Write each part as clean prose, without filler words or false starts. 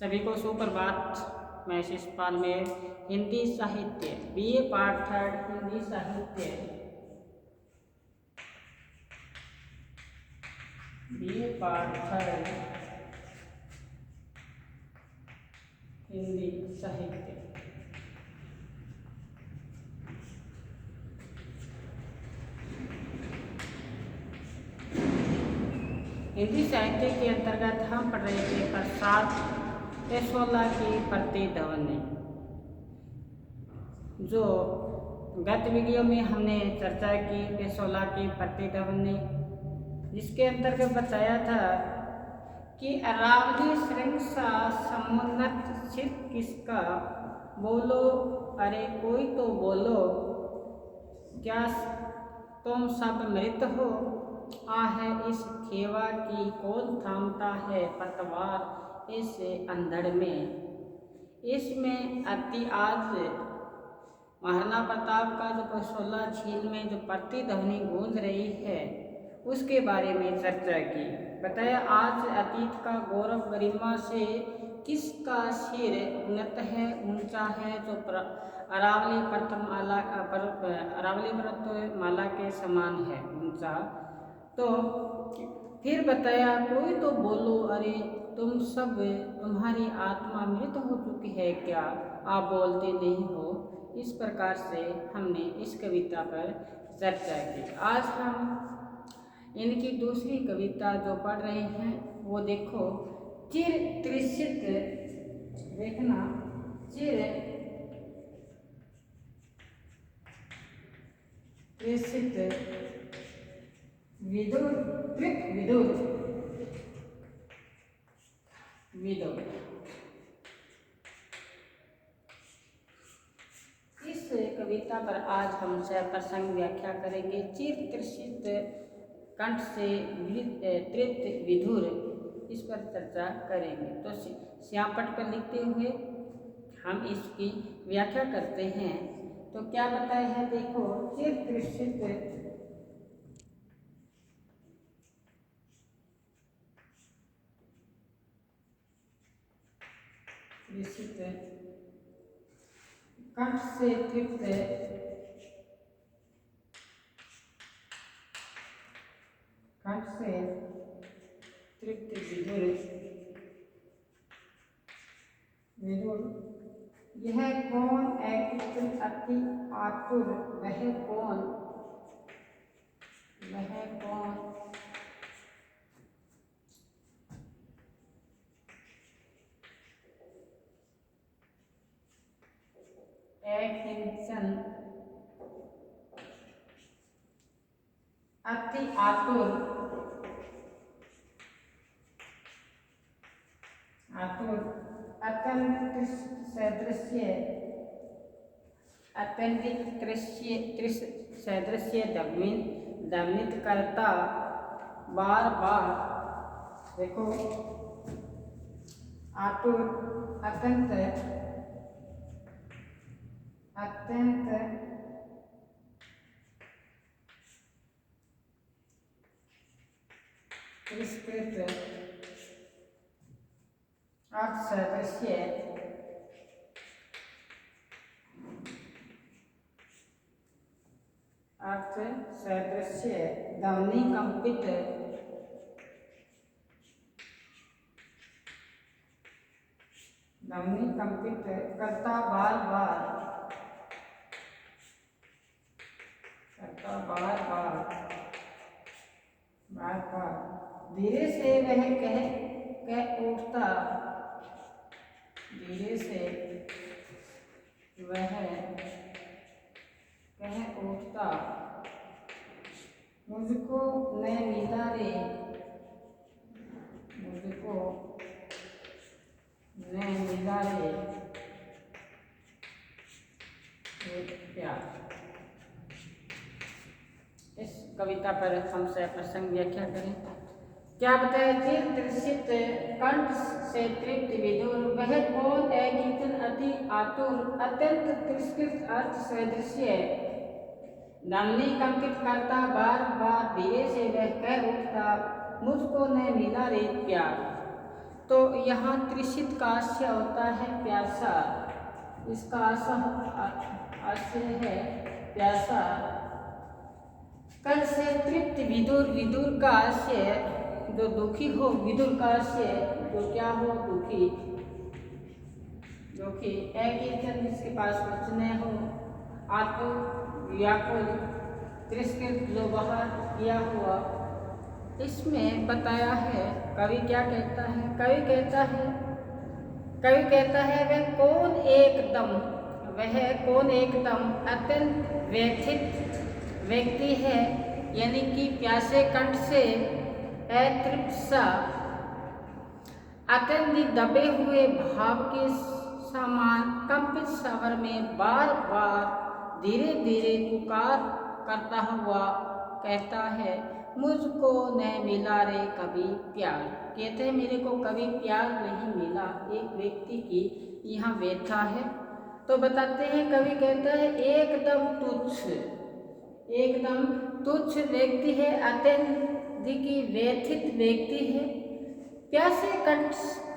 सभी को सुप्रभात। मैं शिषपाल में हिंदी साहित्य बीए पार्ट थर्ड हिंदी साहित्य बीए पार्ट थर्ड हिंदी साहित्य हिंदी साहित्य के अंतर्गत हम पढ़ रहे थे प्रसाद पेशोला की प्रतिध्वनि, जो गत वीडियो में हमने चर्चा की पेशोला की प्रतिध्वनि, जिसके अंतर्गत बताया था कि अरावली श्रृंखला समुन्नत सिर किसका, बोलो अरे कोई तो बोलो, क्या तुम सब मृत हो, आहे इस खेवा की कौन थामता है पतवार इस अंधड़ में। इसमें अति आज महाराणा प्रताप का जो पेशोला झील में जो प्रतिध्वनि गूंज रही है उसके बारे में चर्चा की। बताया आज अतीत का गौरव गरिमा से किसका सिर उन्नत है, ऊंचा है, जो अरावली पर्वतमाला के समान है, ऊंचा। तो फिर बताया कोई तो बोलो अरे तुम सब, तुम्हारी आत्मा मृत हो चुकी है क्या, आप बोलते नहीं हो। इस प्रकार से हमने इस कविता पर चर्चा की। आज हम इनकी दूसरी कविता जो पढ़ रहे हैं वो देखो, चिर त्रिषित, देखना चिर त्रिषित विदुर विदुर विदुर। इस कविता पर आज हम प्रसंग व्याख्या करेंगे। चिर त्रिषित कंठ से तृप्त विधुर, इस पर चर्चा करेंगे। तो श्यामपट पर लिखते हुए हम इसकी व्याख्या करते हैं। तो क्या बताया है, देखो चिर त्रिषित कंठ से तृप्त विधुर, विधुर यह कौन एक अति आतुर, वह कौन एक हिंसन अति आतुर, सदृश्य दमनित करता बार बार। देखो आतुर अत्यंत तिरस्कृत अर्थ सदृश्य ध्वनि कंपित करता बार बार धीरे से वह कह उठता, धीरे से वह कह उठता, मुझको न मिला रे, मुझको न मिला रे प्यार। इस कविता पर हम से प्रसंग व्याख्या करें। क्या बताया, चिर त्रिषित कंठ से तृप्त विधुर, वह कौन है कितन अति आतुर, अत्यंत तिरस्कृत अर्थ सदृश्य दमनी कंपित करता बार बार, धीरे से वह कह उठता, मुझको न मिला रे प्यार। तो यहाँ तृषित का आशय होता है प्यासा, इसका आशय है प्यासा। कर से तृप्त विदुर, विदुर का आशय जो दुखी हो, विदुर का आशय जो क्या हो, दुखी, जो कि एक ही जन जिसके पास कुछ न हो, आतुर व्याकुल, तिरस्कृत जो बाहर किया हुआ। इसमें बताया है कवि क्या कहता है, कवि कहता है वह कौन एकदम अत्यंत व्यथित व्यक्ति है, यानी कि प्यासे कंठ से अतृप्त सा, अत्यंत दबे हुए भाव के समान कंपित स्वर में बार बार धीरे धीरे पुकार करता हुआ कहता है, मुझको न मिला रे कभी प्यार। कहते हैं मेरे को कभी प्यार नहीं मिला, एक व्यक्ति की यहाँ व्यथा है। तो बताते हैं कवि कहता है एकदम तुच्छ व्यक्ति है, अत्यंत व्यथित व्यक्ति है, प्यासे कंठ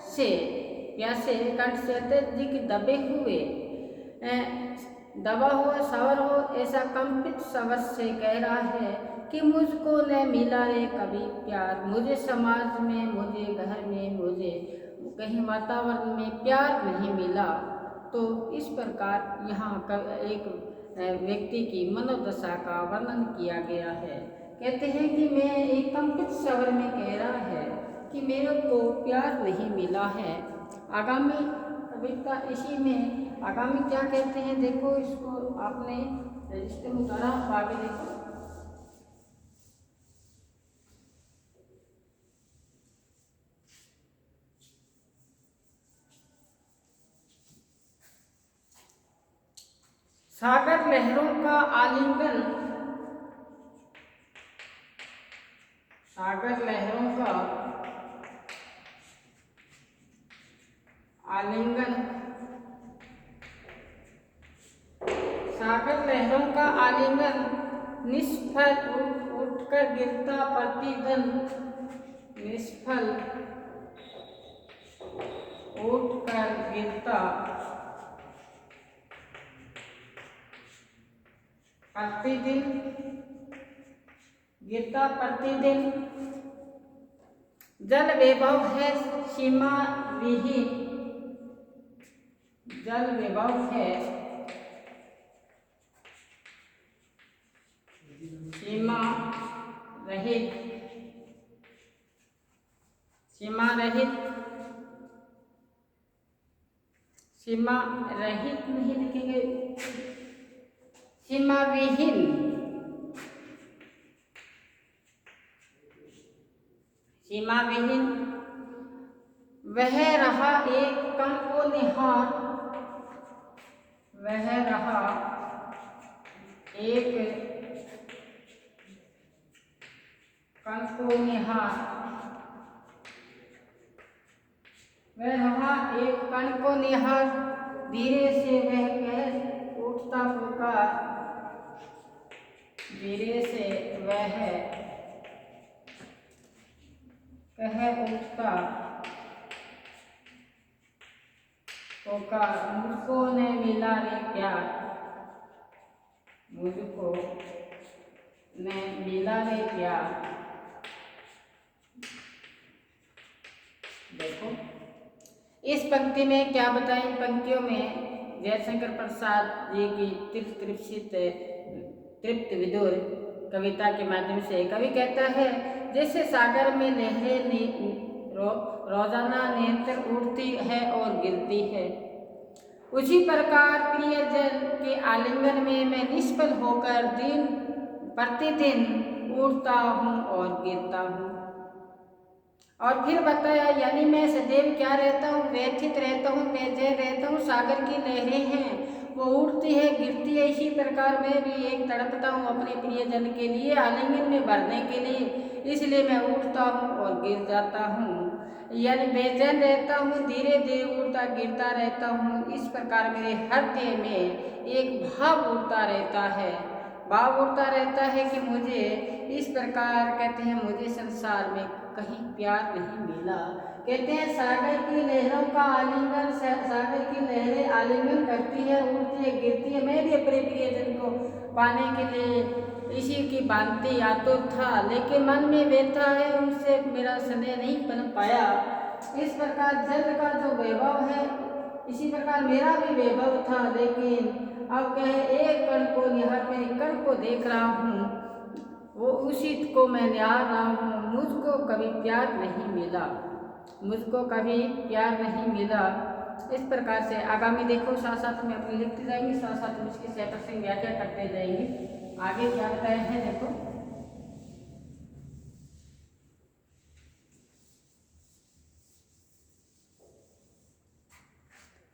से अत्यधिक दबा हुआ स्वर हो, ऐसा कंपित स्वर से कह रहा है कि मुझको न मिला रे कभी प्यार, मुझे समाज में, मुझे घर में, मुझे कहीं वातावरण में प्यार नहीं मिला। तो इस प्रकार यहाँ एक व्यक्ति की मनोदशा का वर्णन किया गया है। कहते हैं कि मैं एक कंपित स्वर में कह रहा है कि मेरे को प्यार नहीं मिला है। आगामी कविता इसी में आगामी क्या कहते हैं, देखो इसको आपने रजिस्टर में उतारा, आगे देखो। सागर लहरों का आलिंगन, सागर लहरों का आलिंगन, सागर लहरों का आलिंगन निष्फल उठकर गिरता प्रतिदिन, निष्फल उठकर गिरता प्रतिदिन, जल वैभव है सीमा विहीन, जल वैभव है सीमा रहित, सीमा रहित नहीं लिखेंगे, सीमा विहीन, सीमा विहीन। वह रहा एक कण को निहार, वह रहा एक कण को निहार, वह रहा एक कण को निहार, धीरे से वह कह उठता पुकार, धीरे से वह कह उठता पुकार, मुझको न मिला रे प्यार, मुझको न मिला रे प्यार। देखो इस पंक्ति में क्या बताएं, पंक्तियों में जयशंकर प्रसाद जी की तृप्त विदुर कविता के माध्यम से कवि कहता है, जैसे सागर में लहरें रोजाना निरंतर उठती है और गिरती है, उसी प्रकार प्रियजन के आलिंगन में मैं निष्फल होकर दिन प्रतिदिन उठता हूँ और गिरता हूँ। और फिर बताया, यानी मैं सदैव क्या रहता हूँ, व्यथित रहता हूँ, बेचैन रहता हूँ। सागर की लहरें हैं वो उठती है गिरती है, इसी प्रकार मैं भी एक तड़पता हूँ अपने प्रियजन के लिए, आलिंगन में भरने के लिए, इसलिए मैं उठता हूँ और गिर जाता हूँ, यानी बेचैन रहता हूँ, धीरे धीरे उठता गिरता रहता हूँ। इस प्रकार मेरे हृदय में एक भाव उठता रहता है, भाव उठता रहता है कि मुझे इस प्रकार कहते हैं मुझे संसार में कहीं प्यार नहीं मिला। कहते हैं सागर की लहरों का आलिंगन, सागर की लहरें आलिंगन करती है, उड़ती है, गिरती है, मैं भी अपने प्रियजन को पाने के लिए इसी की भांति आतुर था, लेकिन मन में व्यथा है, उनसे मेरा स्नेह नहीं बन पाया। इस प्रकार जल का जो वैभव है इसी प्रकार मेरा भी वैभव था, लेकिन अब कहे एक कण को निहार में कण को देख रहा हूँ, वो उसी को मैं निहार रहा हूँ, मुझको कभी प्यार नहीं मिला, मुझको कभी प्यार नहीं मिला। इस प्रकार से आगामी देखो साथ साथ में अपनी लिखते जाएंगे, साथ साथ में इसकी सेपरेशन व्याख्या करते जाएंगे। आगे क्या बताया है देखो,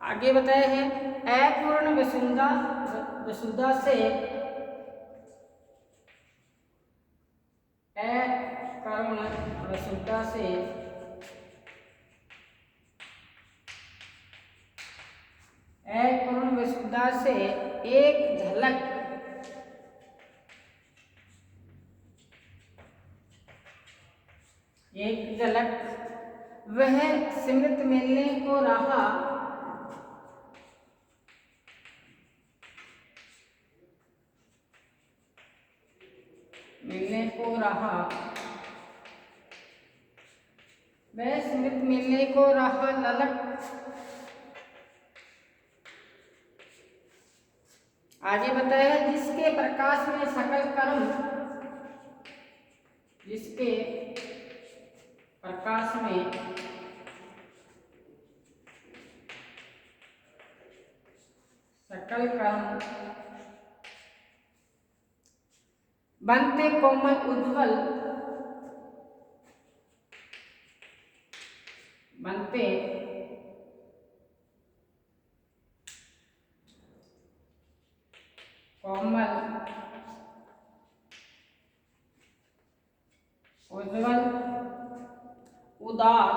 आगे बताया है अपूर्ण वसुधा से अकर्ण वसुधा से अपूर्ण वसुधा से एक झलक वह सिमृत मिलने को रहा, वह स्मृत मिलने को रहा ललक। आगे बताया जिसके प्रकाश में सकल कर्म, जिसके प्रकाश में सकल कर्म बनते कोमल उज्ज्वल, बनते कोमल उज्ज्वल उदार।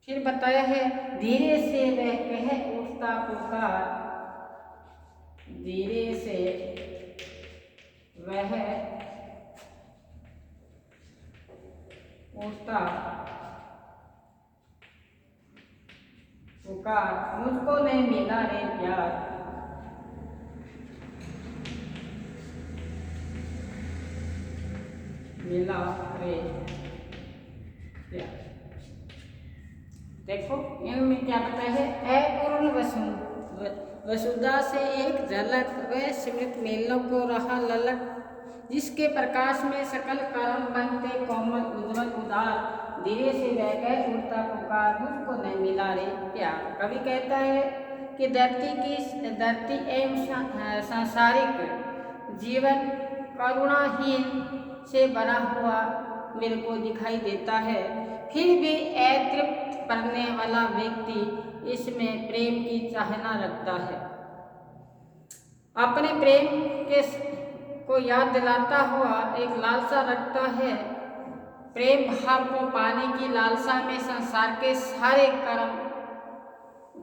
फिर बताया है धीरे से वह कह उठता पुकार, धीरे से वह उठता पुकार, मुझको नहीं मिला रे प्यार, मिला रे प्यार। देखो इनमें क्या बताया है अपूर्ण वसुधा से एक झलक, वह स्मृत मिलनों को रहा ललक, जिसके प्रकाश में सकल कर्म बनते कोमल उज्ज्वल उदार, धीरे से वह कह उठता पुकार, मुझको नहीं मिला रे प्यार। कवि कहता है कि धरती एवं सांसारिक जीवन करुणाहीन से भरा हुआ मेरे को दिखाई देता है, फिर भी अतृप्त करने वाला व्यक्ति इसमें प्रेम की चाहना रखता है, अपने प्रेम के को याद दिलाता हुआ एक लालसा रखता है। प्रेम भाव को पाने की लालसा में संसार के सारे कर्म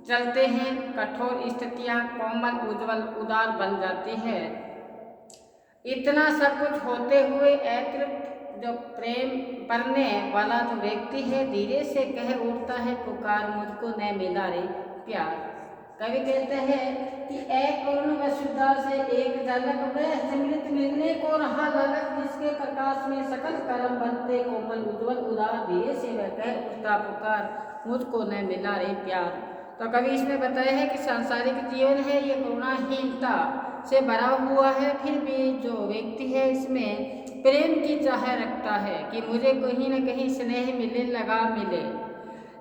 चलते हैं, कठोर स्थितियां कोमल उज्ज्वल उदार बन जाती है। इतना सब कुछ होते हुए अतृप्त जो प्रेम करने वाला जो व्यक्ति है धीरे से कह उठता है पुकार, मुझको न मिला रे प्यार। कवि कहते हैं कि अपूर्ण वसुधा से एक झलक, वह स्मृत मिलने को रहा ललक, जिसके प्रकाश में सकल कर्म बनते कोमल उज्ज्वल उदार, धीरे से वह कह उठता पुकार, मुझको न मिला रे प्यार। तो कवि इसमें बताया है कि सांसारिक जीवन है ये करुणाहीनता से भरा हुआ है, फिर भी जो व्यक्ति है इसमें प्रेम की चाह रखता है कि मुझे कहीं न कहीं स्नेह मिले, लगाव मिले,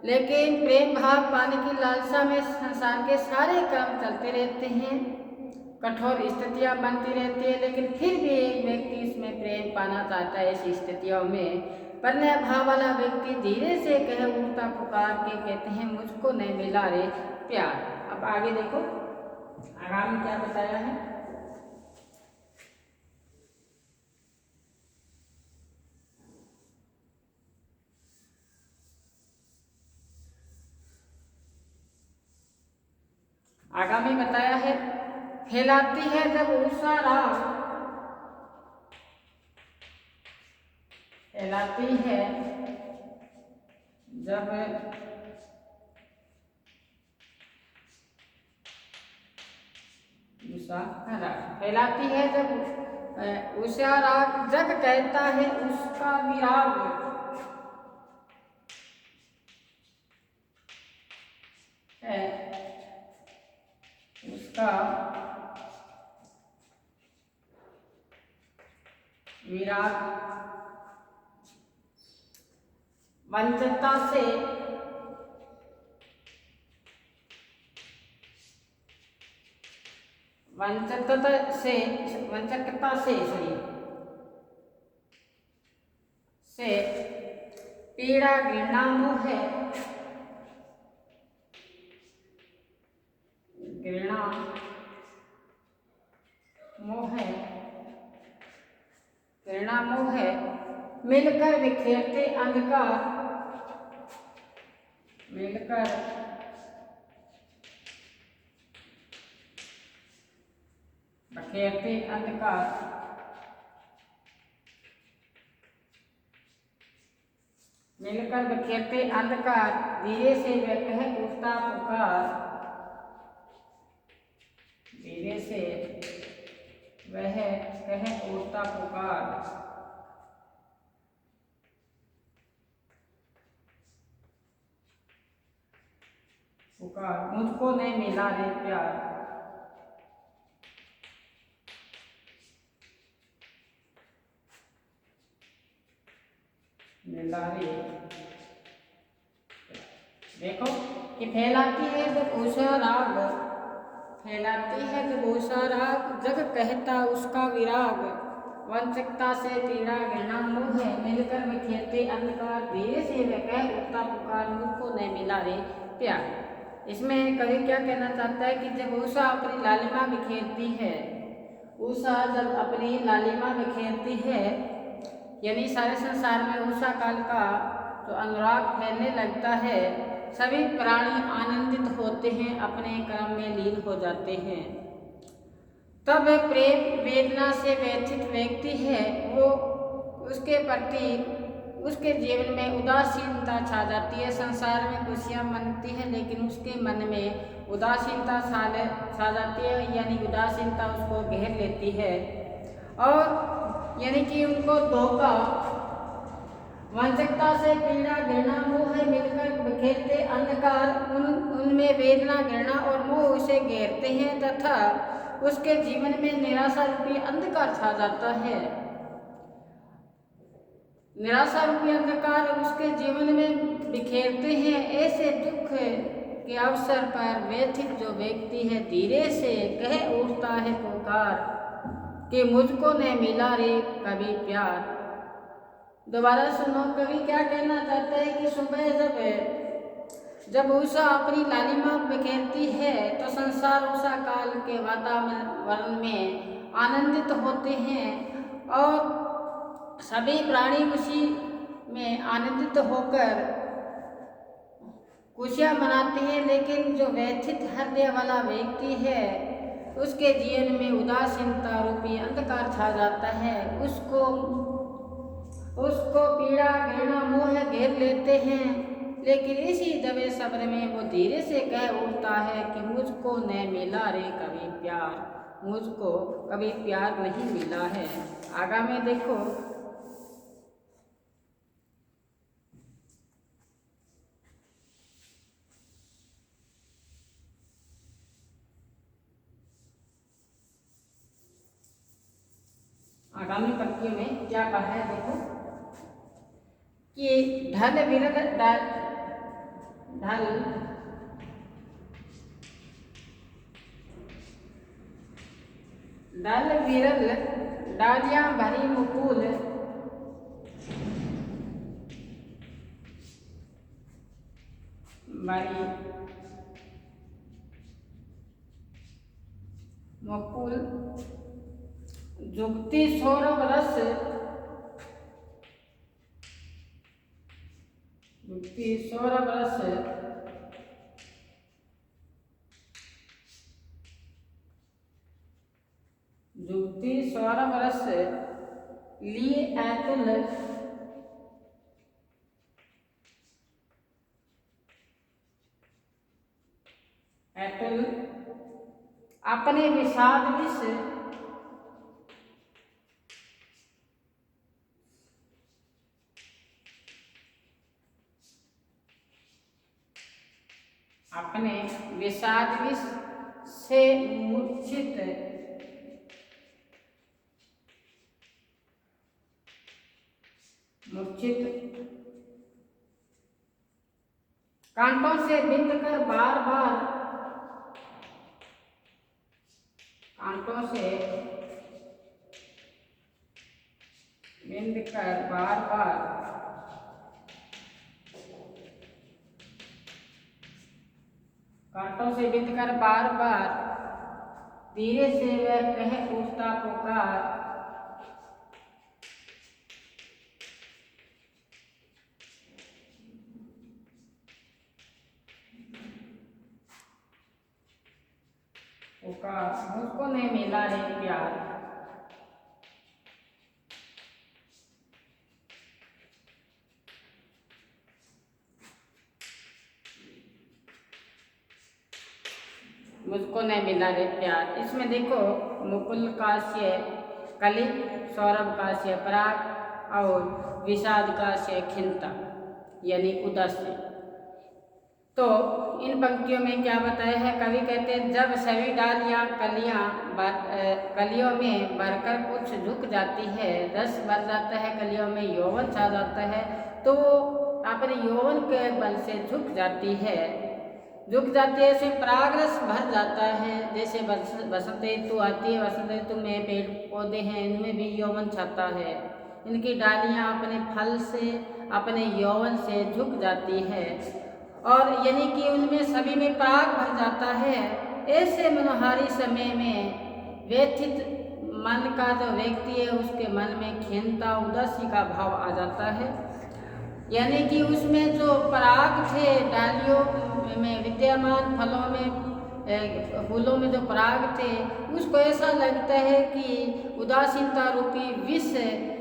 लेकिन प्रेम भाव पाने की लालसा में संसार के सारे काम चलते रहते हैं, कठोर स्थितियां बनती रहती है, लेकिन फिर भी एक व्यक्ति इसमें प्रेम पाना चाहता है। ऐसी स्थितियों में पन्ने भाव वाला व्यक्ति धीरे से कह उठता पुकार के कहते हैं, मुझको नहीं मिला रे प्यार। अब आगे देखो आगामी क्या बताया है। आगामी बताया है फैलाती है जब उषा राग, फैलाती है जब उषा राग, फैलाती है जब उषा राग, जग कहता है उसका विराग, है उसका विराग, वंचकता से, वंचकता से पीड़ा घृणा मोह, घृणा मोह, घृणा मोह मिलकर बिखेरते अंधकार, मिलकर बिखेरते अंधकार, मिलकर बिखेरते अंधकार, धीरे से वह कह उठता पुकार, धीरे से वह कह उठता पुकार, पुकार मुझको नहीं मिला रे प्यार, मिला रे। देखो कि फैलाती है जब उषा राग, फैलाती है जब उषा राग, जग कहता उसका विराग, वंचकता से पीड़ा घृणा मोह, मिलकर बिखेरते अंधकार, धीरे से वह कह उठता पुकार, मुझको नहीं मिला रे प्यार। इसमें कवि क्या कहना चाहता है कि जब उषा अपनी लालिमा बिखेरती है, उषा जब अपनी लालिमा बिखेरती है, यानी सारे संसार में उषा काल का जो अनुराग फैलने लगता है, सभी प्राणी आनंदित होते हैं, अपने कर्म में लीन हो जाते हैं। तब प्रेम वेदना से व्यथित व्यक्ति है, वो उसके प्रति उसके जीवन में उदासीनता छा जाती है। संसार में खुशियाँ मनती है लेकिन उसके मन में उदासीनता छा जाती है, यानी उदासीनता उसको घेर लेती है, और यानी कि उनको धोखा, वंचकता से पीड़ा घृणा मोह मिलकर बिखेरते अंधकार, उनमें वेदना घृणा और मोह उसे घेरते हैं तथा उसके जीवन में निराशा रूपी अंधकार छा जाता है। निराशा रूपी अंधकार उसके जीवन में बिखेरते हैं। ऐसे दुख के अवसर पर व्यथित जो व्यक्ति है, धीरे से कह उठता है पुकार कि मुझको न मिला रे कभी प्यार। दोबारा सुनो, कवि क्या कहना चाहता है कि सुबह जब उषा अपनी लालिमा बिखेरती है तो संसार उषा काल के वातावरण में आनंदित होते हैं और सभी प्राणी उसी में आनंदित होकर खुशियाँ मनाते हैं। लेकिन जो व्यथित हृदय वाला व्यक्ति है, उसके जीवन में उदासीनता रूपी अंधकार छा जाता है, उसको पीड़ा घृणा मोह घेर लेते हैं। लेकिन इसी दबे सब्र में वो धीरे से कह उठता है कि मुझको न मिला रे कभी प्यार, मुझको कभी प्यार नहीं मिला है। आगा में देखो, आगामी पंक्तियों में क्या कहा है देखो कि ढल विरल डालियां भरी मुकुल, भरी मुकुल जुगती सौरभ रस, जुगती सौरभ रस सौरभ रस लिए अतुल अपने विषाद विष से मूर्छित कांटों से बिंद कर बार बार कांटों से बिंद कर बार बार कांटों से बिंद कर बार बार धीरे से वह कह उठता पुकार मुझको नहीं मिला रे प्यार। मुझको नहीं मिला रे प्यार। इसमें देखो मुकुल काश्य कलि, सौरभ काश्य पराग और विषाद काश्य खिंता यानी उदासी। तो इन पंक्तियों में क्या बताया है, कवि कहते हैं जब सभी डालियाँ कलियों में भरकर कुछ झुक जाती है, रस भर जाता है कलियों में, यौवन छा जाता है, तो वो अपने यौवन के बल से झुक जाती है उसमें पराग रस भर जाता है। जैसे बसंत ऋतु आती है, बसंत ऋतु में पेड़ पौधे हैं, इनमें भी यौवन छाता है, इनकी डालियाँ अपने फल से अपने यौवन से झुक जाती है और यानी कि उनमें सभी में पराग भर जाता है। ऐसे मनोहारी समय में व्यथित मन का जो व्यक्ति है उसके मन में खीनता उदासी का भाव आ जाता है, यानी कि उसमें जो पराग थे डालियों में विद्यमान फलों में फूलों में जो पराग थे उसको ऐसा लगता है कि उदासीनता रूपी विष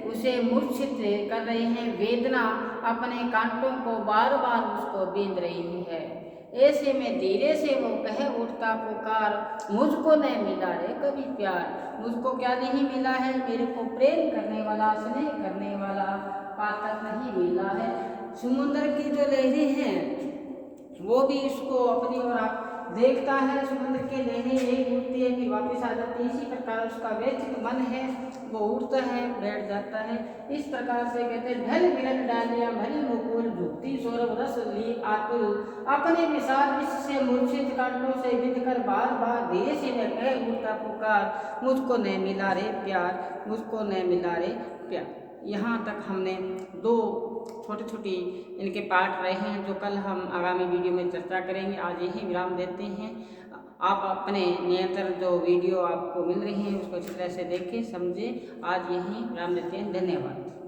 उसे मूर्छित कर रहे हैं, वेदना अपने कांटों को बार बार उसको बींध रही है। ऐसे में धीरे से वो कह उठता पुकार मुझको नहीं मिला रे कभी प्यार। मुझको क्या नहीं मिला है, मेरे को प्रेम करने वाला, स्नेह करने वाला पात्र नहीं मिला है। समुद्र की जो लहरें हैं वो भी इसको अपनी ओर देखता है, समुद्र की लहरें एक उठती है फिर वापस आ जाती है। इसी प्रकार उसका व्यथित मन है वो उठता है बैठ जाता है। इस प्रकार से कहते हैं ढल बिरल डालियां भरी मुकुल झुकती सौरभ रस ली आतुल अपने विशाल विष से मूर्छित कांटों से बिंद कर बार बार धीरे से मैं कह उठता पुकार मुझको नहीं मिला रे प्यार, मुझको नहीं मिला रे प्यार। यहाँ तक हमने दो छोटे छोटे इनके पार्ट रहे हैं जो कल हम आगामी वीडियो में चर्चा करेंगे। आज यही विराम देते हैं। आप अपने निरंतर जो वीडियो आपको मिल रही है उसको अच्छी तरह से देखें समझें। आज यही विराम देते हैं। धन्यवाद।